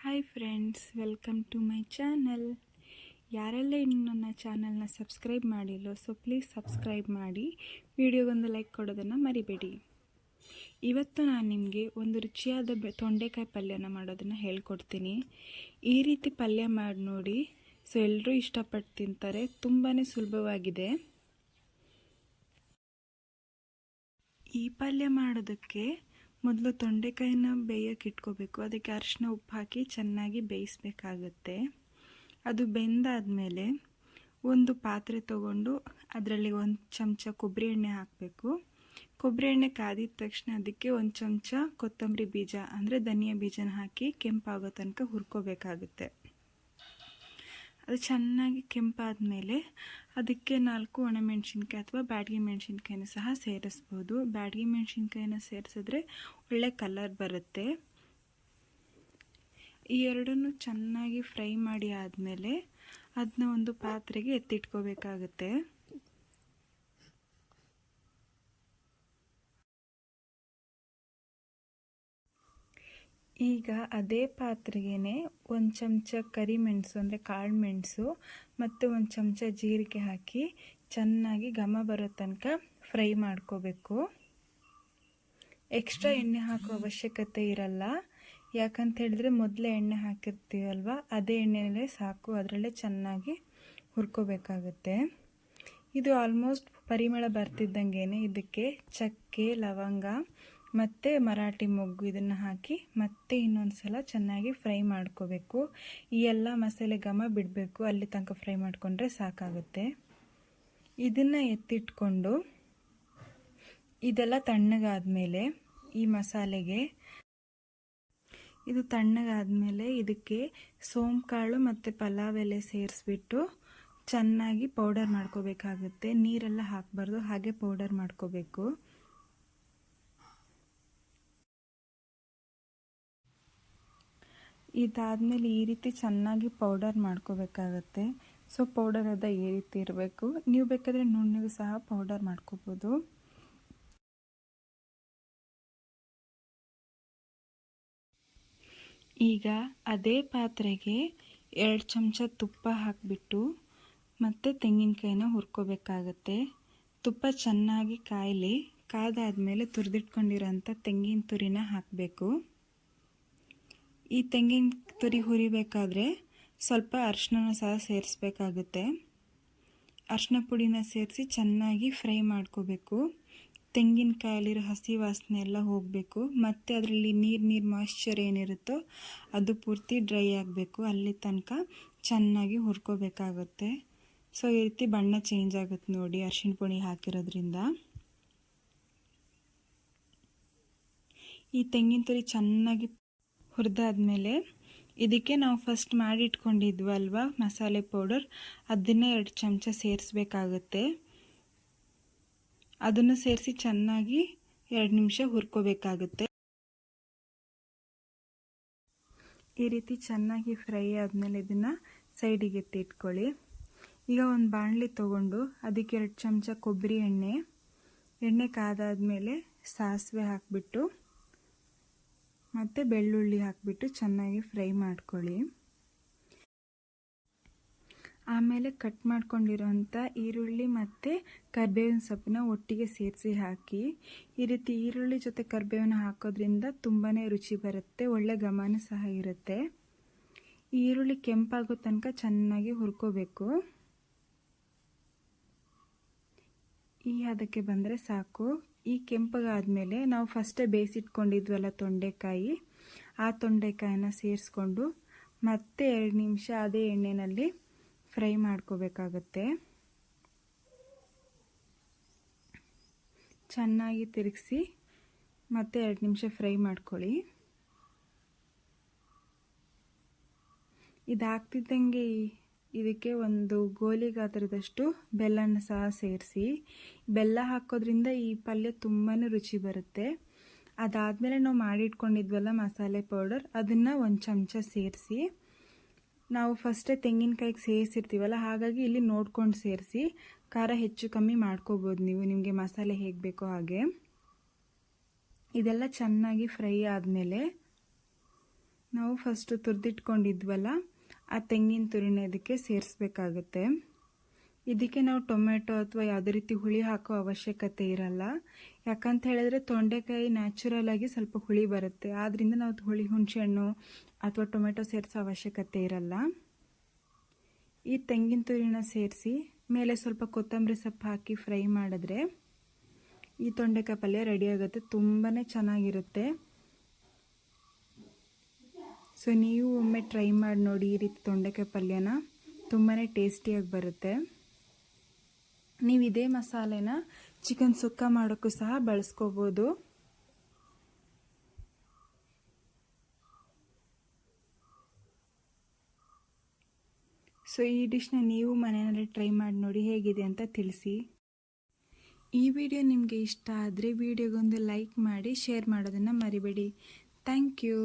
Hi friends, welcome to my channel. ಯಾರೆಲ್ಲ ಇನ್ನು ನನ್ನ ಚಾನಲ್ನ ಸಬ್ಸ್ಕ್ರೈಬ್ ಮಾಡಿಲ್ಲೋ ಪ್ಲೀಸ್ ಸಬ್ಸ್ಕ್ರೈಬ್ ಮಾಡಿ, ವಿಡಿಯೋಗೊಂದು ಲೈಕ್ ಕೊಡೋದನ್ನು ಮರಿಬೇಡಿ. ಇವತ್ತು ನಾನು ನಿಮಗೆ ಒಂದು ರುಚಿಯಾದ ತೊಂಡೆಕಾಯಿ ಪಲ್ಯನ ಮಾಡೋದನ್ನು ಹೇಳ್ಕೊಡ್ತೀನಿ. ಈ ರೀತಿ ಪಲ್ಯ ಮಾಡಿ ನೋಡಿ, ಎಲ್ಲರೂ ಇಷ್ಟಪಟ್ಟು ತಿಂತಾರೆ. ತುಂಬಾ ಸುಲಭವಾಗಿದೆ. ಈ ಪಲ್ಯ ಮಾಡೋದಕ್ಕೆ ಮೊದಲು ತೊಂಡೆಕಾಯಿನ ಬೇಯಕ್ಕೆ ಇಟ್ಕೋಬೇಕು. ಅದಕ್ಕೆ ಅರಿಶಿನ ಉಪ್ಪು ಹಾಕಿ ಚೆನ್ನಾಗಿ ಬೇಯಿಸಬೇಕಾಗತ್ತೆ. ಅದು ಬೆಂದಾದಮೇಲೆ ಒಂದು ಪಾತ್ರೆ ತಗೊಂಡು ಅದರಲ್ಲಿ ಒಂದು ಚಮಚ ಕೊಬ್ಬರಿ ಎಣ್ಣೆ ಹಾಕಬೇಕು. ಕೊಬ್ಬರಿ ಎಣ್ಣೆ ಕಾದಿದ ತಕ್ಷಣ ಅದಕ್ಕೆ ಒಂದು ಚಮಚ ಕೊತ್ತಂಬರಿ ಬೀಜ ಅಂದರೆ ಧನಿಯಾ ಬೀಜನ ಹಾಕಿ ಕೆಂಪಾಗೋ ತನಕ ಹುರ್ಕೋಬೇಕಾಗುತ್ತೆ. ಅದು ಚೆನ್ನಾಗಿ ಕೆಂಪಾದ ಮೇಲೆ ಅದಕ್ಕೆ 4 ಒಣಮೆಣಸಿನ್ಕಾಯಿ ಅಥವಾ ಬ್ಯಾಡಗಿ ಮೆಣಸಿನ್ಕಾಯಿನ ಸಹ ಸೇರಿಸ್ಬೋದು. ಬ್ಯಾಡಗಿ ಮೆಣಸಿನ್ಕಾಯಿನ ಸೇರಿಸಿದ್ರೆ ಒಳ್ಳೆ ಕಲರ್ ಬರುತ್ತೆ. ಈ ಎರಡನ್ನು ಚೆನ್ನಾಗಿ ಫ್ರೈ ಮಾಡಿ ಆದಮೇಲೆ ಅದನ್ನ ಒಂದು ಪಾತ್ರೆಗೆ ಎತ್ತಿಟ್ಕೋಬೇಕಾಗುತ್ತೆ. ಈಗ ಅದೇ ಪಾತ್ರೆಗೆ ಒಂದು ಚಮಚ ಕರಿಮೆಣಸು ಅಂದರೆ ಕಾಳು ಮೆಣಸು ಮತ್ತು ಒಂದು ಚಮಚ ಜೀರಿಗೆ ಹಾಕಿ ಚೆನ್ನಾಗಿ ಘಮ ಬರೋ ತನಕ ಫ್ರೈ ಮಾಡ್ಕೋಬೇಕು. ಎಕ್ಸ್ಟ್ರಾ ಎಣ್ಣೆ ಹಾಕೋ ಅವಶ್ಯಕತೆ ಇರಲ್ಲ. ಯಾಕಂತ ಹೇಳಿದ್ರೆ ಮೊದಲೇ ಎಣ್ಣೆ ಹಾಕಿರ್ತೀವಲ್ವ, ಅದೇ ಎಣ್ಣೆಯಲ್ಲೇ ಸಾಕು. ಅದರಲ್ಲೇ ಚೆನ್ನಾಗಿ ಹುರ್ಕೋಬೇಕಾಗುತ್ತೆ. ಇದು ಆಲ್ಮೋಸ್ಟ್ ಪರಿಮಳ ಬರ್ತಿದ್ದಂಗೆ ಇದಕ್ಕೆ ಚಕ್ಕೆ, ಲವಂಗ ಮತ್ತು ಮರಾಠಿ ಮೊಗ್ಗು ಇದನ್ನು ಹಾಕಿ ಮತ್ತೆ ಇನ್ನೊಂದು ಸಲ ಚೆನ್ನಾಗಿ ಫ್ರೈ ಮಾಡ್ಕೋಬೇಕು. ಈ ಎಲ್ಲ ಮಸಾಲೆ ಘಮ ಬಿಡಬೇಕು, ಅಲ್ಲಿ ತನಕ ಫ್ರೈ ಮಾಡಿಕೊಂಡ್ರೆ ಸಾಕಾಗುತ್ತೆ. ಇದನ್ನು ಎತ್ತಿಟ್ಕೊಂಡು ಇದೆಲ್ಲ ತಣ್ಣಗಾದಮೇಲೆ ಈ ಮಸಾಲೆಗೆ ಇದು ತಣ್ಣಗಾದಮೇಲೆ ಇದಕ್ಕೆ ಸೋಂಕಾಳು ಮತ್ತು ಪಲಾವ್ ಎಲೆ ಸೇರಿಸ್ಬಿಟ್ಟು ಚೆನ್ನಾಗಿ ಪೌಡರ್ ಮಾಡ್ಕೋಬೇಕಾಗುತ್ತೆ. ನೀರೆಲ್ಲ ಹಾಕಬಾರ್ದು, ಹಾಗೆ ಪೌಡರ್ ಮಾಡ್ಕೋಬೇಕು. ಇದಾದಮೇಲೆ ಈ ರೀತಿ ಚೆನ್ನಾಗಿ ಪೌಡರ್ ಮಾಡ್ಕೋಬೇಕಾಗತ್ತೆ. ಪೌಡರ್ ಈ ರೀತಿ ಇರಬೇಕು. ನೀವು ಬೇಕಾದರೆ ನುಣ್ಣಗೂ ಸಹ ಪೌಡರ್ ಮಾಡ್ಕೋಬೋದು. ಈಗ ಅದೇ ಪಾತ್ರೆಗೆ 2 ಚಮಚ ತುಪ್ಪ ಹಾಕಿಬಿಟ್ಟು ಮತ್ತು ತೆಂಗಿನಕಾಯಿನ ಹುರ್ಕೋಬೇಕಾಗತ್ತೆ. ತುಪ್ಪ ಚೆನ್ನಾಗಿ ಕಾಯಲಿ. ಕಾದಾದಮೇಲೆ ತುರಿದಿಟ್ಕೊಂಡಿರೋಂಥ ತೆಂಗಿನ ತುರಿನ ಹಾಕಬೇಕು. ಈ ತೆಂಗಿನ ತುರಿ ಹುರಿಬೇಕಾದ್ರೆ ಸ್ವಲ್ಪ ಅರಿಶಿನ ಸಹ ಸೇರಿಸ್ಬೇಕಾಗುತ್ತೆ. ಅರಿಶಿನ ಪುಡಿನ ಸೇರಿಸಿ ಚೆನ್ನಾಗಿ ಫ್ರೈ ಮಾಡ್ಕೋಬೇಕು. ತೆಂಗಿನಕಾಯಲ್ಲಿರೋ ಹಸಿ ವಾಸನೆ ಎಲ್ಲ ಹೋಗಬೇಕು. ಮತ್ತು ಅದರಲ್ಲಿ ನೀರು ಮಾಯ್ಶ್ಚರ್ ಏನಿರುತ್ತೋ ಅದು ಪೂರ್ತಿ ಡ್ರೈ ಆಗಬೇಕು. ಅಲ್ಲಿ ತನಕ ಚೆನ್ನಾಗಿ ಹುರ್ಕೋಬೇಕಾಗುತ್ತೆ. ಈ ರೀತಿ ಬಣ್ಣ ಚೇಂಜ್ ಆಗುತ್ತೆ ನೋಡಿ, ಅರಿಶಿನ ಪುಡಿ ಹಾಕಿರೋದ್ರಿಂದ. ಈ ತೆಂಗಿನ ತುರಿ ಚೆನ್ನಾಗಿ ಹುರಿದಾದ್ಮೇಲೆ ಇದಕ್ಕೆ ನಾವು ಫಸ್ಟ್ ಮಾಡಿಟ್ಕೊಂಡಿದ್ವಲ್ವ ಮಸಾಲೆ ಪೌಡರ್, ಅದನ್ನು 2 ಚಮಚ ಸೇರಿಸ್ಬೇಕಾಗುತ್ತೆ. ಅದನ್ನು ಸೇರಿಸಿ ಚೆನ್ನಾಗಿ 2 ನಿಮಿಷ ಹುರ್ಕೋಬೇಕಾಗುತ್ತೆ. ಈ ರೀತಿ ಚೆನ್ನಾಗಿ ಫ್ರೈ ಆದಮೇಲೆ ಇದನ್ನು ಸೈಡಿಗೆ ಎತ್ತಿಟ್ಕೊಳ್ಳಿ. ಈಗ ಒಂದು ಬಾಣಲಿ ತೊಗೊಂಡು ಅದಕ್ಕೆ 2 ಚಮಚ ಕೊಬ್ಬರಿ ಎಣ್ಣೆ ಕಾದಾದಮೇಲೆ ಸಾಸಿವೆ ಹಾಕಿಬಿಟ್ಟು ಮತ್ತು ಬೆಳ್ಳುಳ್ಳಿ ಹಾಕಿಬಿಟ್ಟು ಚೆನ್ನಾಗಿ ಫ್ರೈ ಮಾಡ್ಕೊಳ್ಳಿ. ಆಮೇಲೆ ಕಟ್ ಮಾಡ್ಕೊಂಡಿರೋಂಥ ಈರುಳ್ಳಿ ಮತ್ತು ಕರಿಬೇವಿನ ಸೊಪ್ಪನ್ನ ಒಟ್ಟಿಗೆ ಸೇರಿಸಿ ಹಾಕಿ. ಈ ರೀತಿ ಈರುಳ್ಳಿ ಜೊತೆ ಕರಿಬೇವನ್ನ ಹಾಕೋದ್ರಿಂದ ತುಂಬಾ ರುಚಿ ಬರುತ್ತೆ, ಒಳ್ಳೆ ಘಮನೂ ಸಹ ಇರುತ್ತೆ. ಈ ಈರುಳ್ಳಿ ಕೆಂಪಾಗೋ ತನಕ ಚೆನ್ನಾಗಿ ಹುರ್ಕೋಬೇಕು. ಈ ಹದಕ್ಕೆ ಬಂದರೆ ಸಾಕು. ಈ ಕೆಂಪಗಾದಮೇಲೆ ನಾವು ಫಸ್ಟೇ ಬೇಯಿಸಿಟ್ಕೊಂಡಿದ್ವಲ್ಲ ತೊಂಡೆಕಾಯಿ, ಆ ತೊಂಡೆಕಾಯಿನ ಸೇರಿಸ್ಕೊಂಡು ಮತ್ತೆ 2 ನಿಮಿಷ ಅದೇ ಎಣ್ಣೆಯಲ್ಲಿ ಫ್ರೈ ಮಾಡ್ಕೋಬೇಕಾಗತ್ತೆ. ಚೆನ್ನಾಗಿ ತಿರುಗಿಸಿ ಮತ್ತೆ 2 ನಿಮಿಷ ಫ್ರೈ ಮಾಡ್ಕೊಳ್ಳಿ. ಇದಾಗ್ತಿದ್ದಂಗೆ ಇದಕ್ಕೆ ಒಂದು ಗೋಲಿ ಗಾತ್ರದಷ್ಟು ಬೆಲ್ಲನ ಸಹ ಸೇರಿಸಿ. ಬೆಲ್ಲ ಹಾಕೋದ್ರಿಂದ ಈ ಪಲ್ಯ ತುಂಬಾ ರುಚಿ ಬರುತ್ತೆ. ಅದಾದಮೇಲೆ ನಾವು ಮಾಡಿಟ್ಕೊಂಡಿದ್ವಲ್ಲ ಮಸಾಲೆ ಪೌಡರ್, ಅದನ್ನು 1 ಚಮಚ ಸೇರಿಸಿ. ನಾವು ಫಸ್ಟೇ ತೆಂಗಿನಕಾಯಿಗೆ ಸೇರಿಸಿರ್ತೀವಲ್ಲ, ಹಾಗಾಗಿ ಇಲ್ಲಿ ನೋಡ್ಕೊಂಡು ಸೇರಿಸಿ. ಖಾರ ಹೆಚ್ಚು ಕಮ್ಮಿ ಮಾಡ್ಕೋಬೋದು ನೀವು, ನಿಮಗೆ ಮಸಾಲೆ ಹೇಗೆ ಬೇಕೋ ಹಾಗೆ. ಇದೆಲ್ಲ ಚೆನ್ನಾಗಿ ಫ್ರೈ ಆದಮೇಲೆ ನಾವು ಫಸ್ಟು ತುರಿದಿಟ್ಕೊಂಡಿದ್ವಲ್ಲ ಆ ತೆಂಗಿನ ತುರಿನ ಇದಕ್ಕೆ ಸೇರಿಸ್ಬೇಕಾಗುತ್ತೆ. ಇದಕ್ಕೆ ನಾವು ಟೊಮೆಟೊ ಅಥವಾ ಯಾವುದೇ ರೀತಿ ಹುಳಿ ಹಾಕೋ ಅವಶ್ಯಕತೆ ಇರಲ್ಲ. ಯಾಕಂತ ಹೇಳಿದ್ರೆ ತೊಂಡೆಕಾಯಿ ನ್ಯಾಚುರಲ್ ಆಗಿ ಸ್ವಲ್ಪ ಹುಳಿ ಬರುತ್ತೆ, ಆದ್ದರಿಂದ ನಾವು ಹುಣಸೆಹಣ್ಣು ಅಥವಾ ಟೊಮೆಟೊ ಸೇರಿಸೋ ಅವಶ್ಯಕತೆ ಇರಲ್ಲ. ಈ ತೆಂಗಿನ ತುರಿನ ಸೇರಿಸಿ ಮೇಲೆ ಸ್ವಲ್ಪ ಕೊತ್ತಂಬರಿ ಸೊಪ್ಪು ಹಾಕಿ ಫ್ರೈ ಮಾಡಿದ್ರೆ ಈ ತೊಂಡೆಕಾಯಿ ಪಲ್ಯ ರೆಡಿ ಆಗುತ್ತೆ. ತುಂಬಾ ಚೆನ್ನಾಗಿರುತ್ತೆ. ಸೊ ನೀವು ಒಮ್ಮೆ ಟ್ರೈ ಮಾಡಿ ನೋಡಿ ಈ ರೀತಿ ತೊಂಡೆಕಾಯಿ ಪಲ್ಯನ, ತುಂಬಾ ಟೇಸ್ಟಿಯಾಗಿ ಬರುತ್ತೆ. ನೀವು ಇದೇ ಮಸಾಲೆನ ಚಿಕನ್ ಸುಕ್ಕ ಮಾಡೋಕ್ಕೂ ಸಹ ಬಳಸ್ಕೋಬೋದು. ಸೊ ಈ ಡಿಶ್ನ ನೀವು ಮನೆಯಲ್ಲಿ ಟ್ರೈ ಮಾಡಿ ನೋಡಿ, ಹೇಗಿದೆ ಅಂತ ತಿಳಿಸಿ. ಈ ವಿಡಿಯೋ ನಿಮಗೆ ಇಷ್ಟ ಆದರೆ ವಿಡಿಯೋಗೊಂದು ಲೈಕ್ ಮಾಡಿ, ಶೇರ್ ಮಾಡೋದನ್ನು ಮರಿಬೇಡಿ. Thank you.